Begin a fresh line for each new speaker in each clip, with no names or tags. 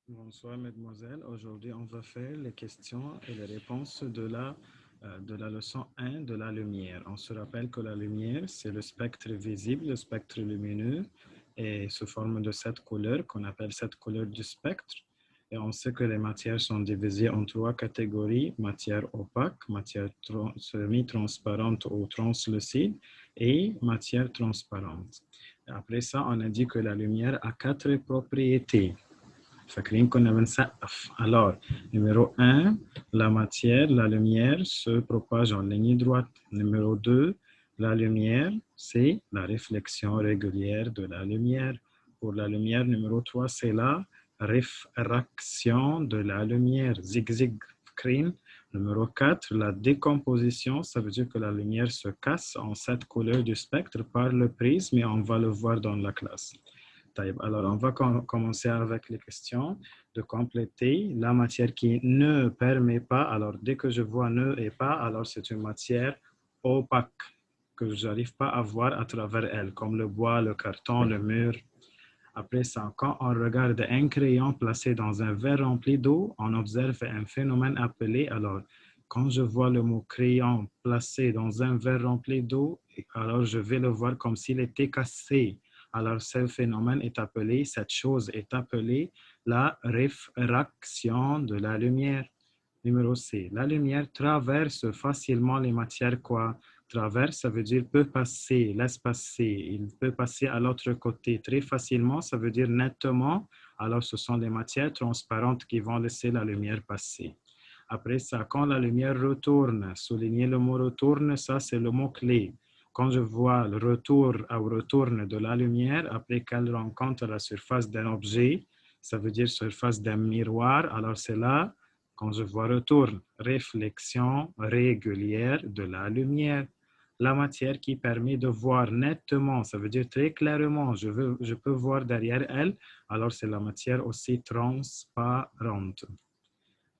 Bonsoir, mesdemoiselles. Aujourd'hui, on va faire les questions et les réponses de la leçon 1 de la lumière. On se rappelle que la lumière, c'est le spectre visible, le spectre lumineux, et sous forme de 7 couleurs qu'on appelle 7 couleurs du spectre. Et on sait que les matières sont divisées en 3 catégories: matière opaque, matière semi-transparente ou translucide et matière transparente. Après ça, on a dit que la lumière a 4 propriétés. فاكرين كنا بنسقف. Alors, numéro 1, la matière, la lumière se propage en ligne droite. Numéro 2, la lumière, c'est la réflexion régulière de la lumière. Pour la lumière, numéro 3, c'est la réfraction de la lumière. Zig-zig, فاكرين. Numéro 4, la décomposition, ça veut dire que la lumière se casse en 7 couleurs du spectre par le prisme, et on va le voir dans la classe. Alors, on va commencer avec les questions de compléter la matière qui ne permet pas. Alors, dès que je vois ne et pas, alors c'est une matière opaque que je n'arrive pas à voir à travers elle, comme le bois, le carton, le mur. Après ça, quand on regarde un crayon placé dans un verre rempli d'eau, on observe un phénomène appelé, alors, quand je vois le mot crayon placé dans un verre rempli d'eau, alors je vais le voir comme s'il était cassé. Alors, ce phénomène est appelé, cette chose est appelée la réfraction de la lumière. Numéro C, la lumière traverse facilement les matières, quoi? Traverse, ça veut dire peut passer, laisse passer. Il peut passer à l'autre côté très facilement, ça veut dire nettement. Alors, ce sont les matières transparentes qui vont laisser la lumière passer. Après ça, quand la lumière retourne, souligner le mot retourne, ça c'est le mot clé. Quand je vois le retour ou retourne de la lumière après qu'elle rencontre la surface d'un objet, ça veut dire surface d'un miroir, alors c'est là, quand je vois retourne, réflexion régulière de la lumière. La matière qui permet de voir nettement, ça veut dire très clairement, je peux voir derrière elle, alors c'est la matière aussi transparente.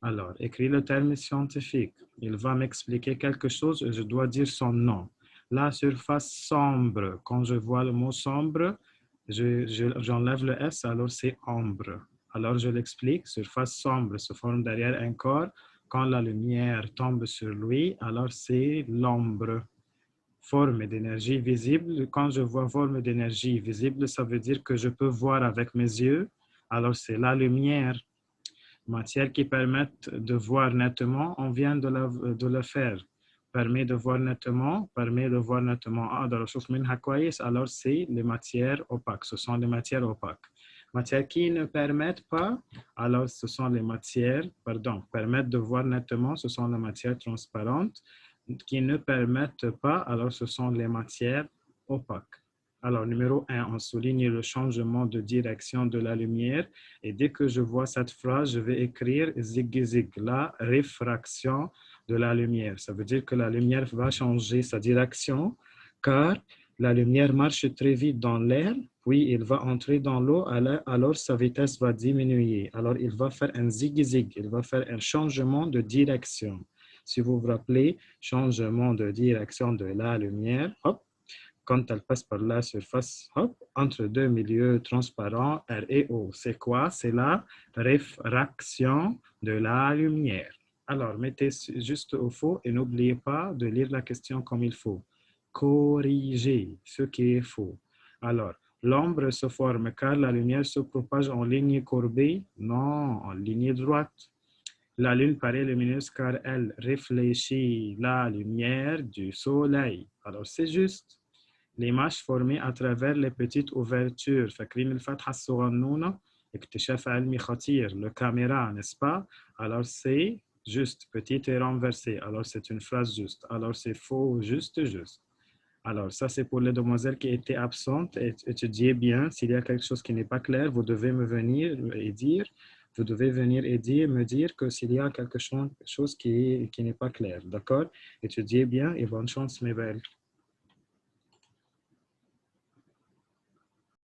Alors, écris le terme scientifique. Il va m'expliquer quelque chose et je dois dire son nom. La surface sombre, quand je vois le mot sombre, j'enlève le S, alors c'est ombre. Alors, je l'explique. Surface sombre se forme derrière un corps. Quand la lumière tombe sur lui, alors c'est l'ombre. Forme d'énergie visible. Quand je vois forme d'énergie visible, ça veut dire que je peux voir avec mes yeux. Alors, c'est la lumière. Matières qui permettent de voir nettement, on vient de le faire. Permet de voir nettement, permet de voir nettement. Alors c'est les matières opaques, ce sont les matières opaques. Matières qui ne permettent pas, alors ce sont les matières, permettent de voir nettement, ce sont les matières transparentes. Qui ne permettent pas, alors ce sont les matières opaques. Alors, numéro 1, on souligne le changement de direction de la lumière. Et dès que je vois cette phrase, je vais écrire zig-zig, la réfraction de la lumière. Ça veut dire que la lumière va changer sa direction car la lumière marche très vite dans l'air, puis il va entrer dans l'eau, alors sa vitesse va diminuer. Alors, il va faire un zig-zig, il va faire un changement de direction. Si vous vous rappelez, changement de direction de la lumière, hop, quand elle passe par la surface, hop, entre deux milieux transparents, R et O. C'est quoi? C'est la réfraction de la lumière. Alors, mettez juste au faux et n'oubliez pas de lire la question comme il faut. Corrigez ce qui est faux. Alors, l'ombre se forme car la lumière se propage en ligne courbée? Non, en ligne droite. La lune paraît lumineuse car elle réfléchit la lumière du soleil. Alors, c'est juste. L'image formée à travers les petites ouvertures. فاكرين الفتحة الصغنونة؟ اكتشاف علمي خطير. Le caméra, n'est-ce pas? Alors c'est juste, petit et renversé. Alors c'est une phrase juste. Alors c'est faux, juste, juste. Alors ça c'est pour les demoiselles qui étaient absentes. Étudiez bien. S'il y a quelque chose qui n'est pas clair, vous devez me venir et dire. Vous devez venir et me dire que s'il y a quelque chose qui n'est pas clair. D'accord? Étudiez bien et bonne chance mes belles.